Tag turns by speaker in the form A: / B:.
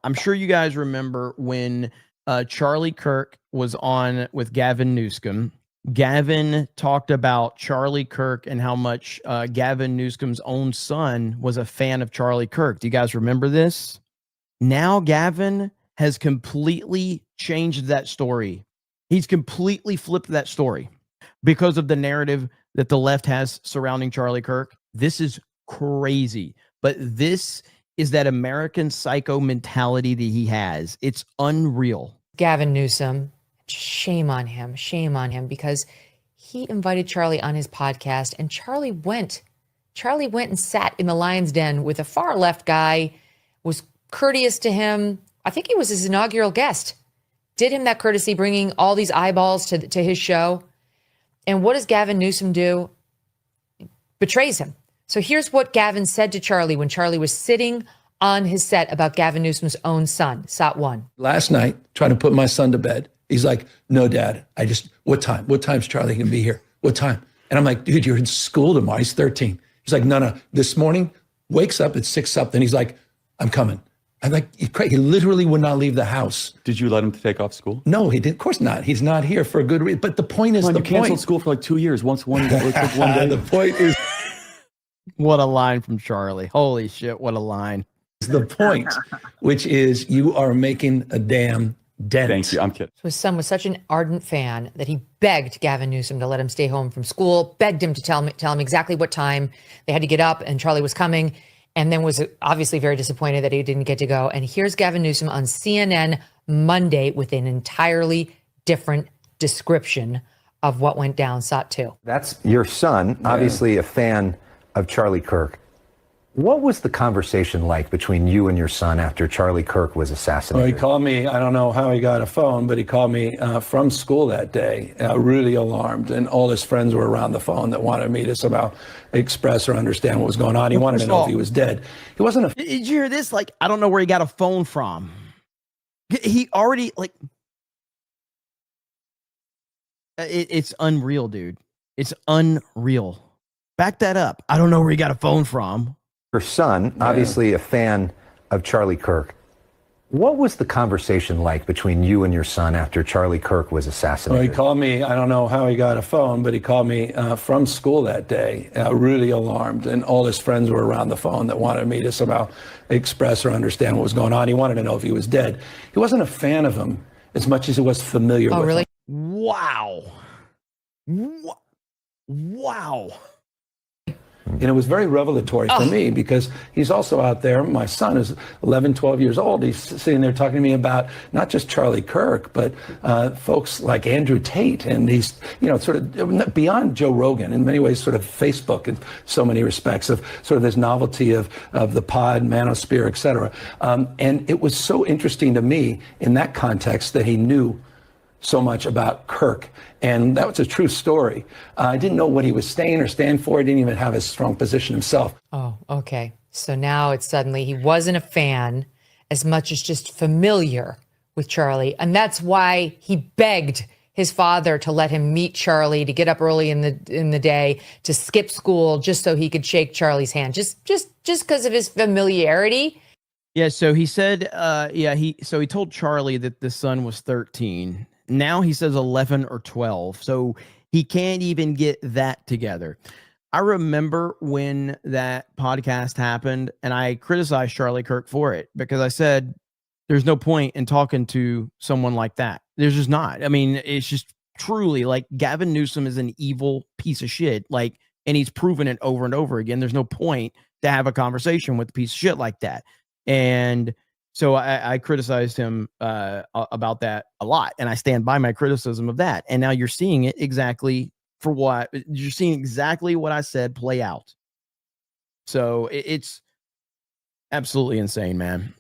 A: I'm sure you guys remember when Charlie Kirk was on with Gavin Newsom. Gavin talked about Charlie Kirk and how much Gavin Newsom's own son was a fan of Charlie Kirk. Do you guys remember this? Now Gavin has completely changed that story. He's completely flipped that story because of the narrative that the left has surrounding Charlie Kirk. This is crazy. But this is that American psycho mentality that he has. It's unreal.
B: Gavin Newsom, shame on him, because he invited Charlie on his podcast and Charlie went. Charlie went and sat in the lion's den with a far left guy, was courteous to him. I think he was his inaugural guest. Did him that courtesy, bringing all these eyeballs to his show. And what does Gavin Newsom do? Betrays him. So here's what Gavin said to Charlie when Charlie was sitting on his set about Gavin Newsom's own son, Sot 1.
C: Last night, trying to put my son to bed. He's like, no, Dad, what time? What time's Charlie going to be here? What time? And I'm like, dude, you're in school tomorrow. He's 13. He's like, no, this morning, wakes up at 6 something. He's like, I'm coming. I'm like, he literally would not leave the house.
D: Did you let him take off school?
C: No, he did. Of course not. He's not here for a good reason. But the point is,
D: you canceled school for like 2 years. One day.
C: The point is,
A: what a line from Charlie. Holy shit, what a line.
C: The point, which is you are making a damn dent.
D: Thank you. I'm kidding.
B: His son was such an ardent fan that he begged Gavin Newsom to let him stay home from school, begged him to tell him exactly what time they had to get up and Charlie was coming, and then was obviously very disappointed that he didn't get to go. And here's Gavin Newsom on CNN Monday with an entirely different description of what went down, Sot 2.
E: That's your son, obviously a fan of Charlie Kirk. What was the conversation like between you and your son after Charlie Kirk was assassinated?
C: Well, he called me. I don't know how he got a phone, but he called me from school that day, really alarmed. And all his friends were around the phone that wanted me to somehow express or understand what was going on. He wanted to know if he was dead. He wasn't a...
A: Did you hear this? Like, I don't know where he got a phone from. He already, like... It's unreal, dude. It's unreal. Back that up. I don't know where he got a phone from.
E: Your son, obviously a fan of Charlie Kirk. What was the conversation like between you and your son after Charlie Kirk was assassinated?
C: Well, he called me. I don't know how he got a phone, but he called me from school that day, really alarmed. And all his friends were around the phone that wanted me to somehow express or understand what was going on. He wanted to know if he was dead. He wasn't a fan of him as much as he was familiar with
B: really?
C: him.
A: Wow. Wow.
C: And it was very revelatory for me because he's also out there. My son is 11, 12 years old. He's sitting there talking to me about not just Charlie Kirk, but folks like Andrew Tate. And he's, sort of beyond Joe Rogan, in many ways, sort of Facebook in so many respects of sort of this novelty of the pod, manosphere, et cetera. And it was so interesting to me in that context that he knew so much about Kirk. And that was a true story. I didn't know what he was saying or stand for. He didn't even have a strong position himself.
B: Oh, okay. So now it's suddenly he wasn't a fan as much as just familiar with Charlie. And that's why he begged his father to let him meet Charlie, to get up early in the day, to skip school just so he could shake Charlie's hand, just because of his familiarity.
A: Yeah, so he said, he told Charlie that the son was 13. Now he says 11 or 12. So he can't even get that together. I remember when that podcast happened and I criticized Charlie Kirk for it because I said, there's no point in talking to someone like that. There's just not. I mean, it's just truly like Gavin Newsom is an evil piece of shit. Like, and he's proven it over and over again. There's no point to have a conversation with a piece of shit like that. And so I criticized him about that a lot, and I stand by my criticism of that. And now you're seeing it exactly for what you're seeing exactly what I said play out. So it's absolutely insane, man.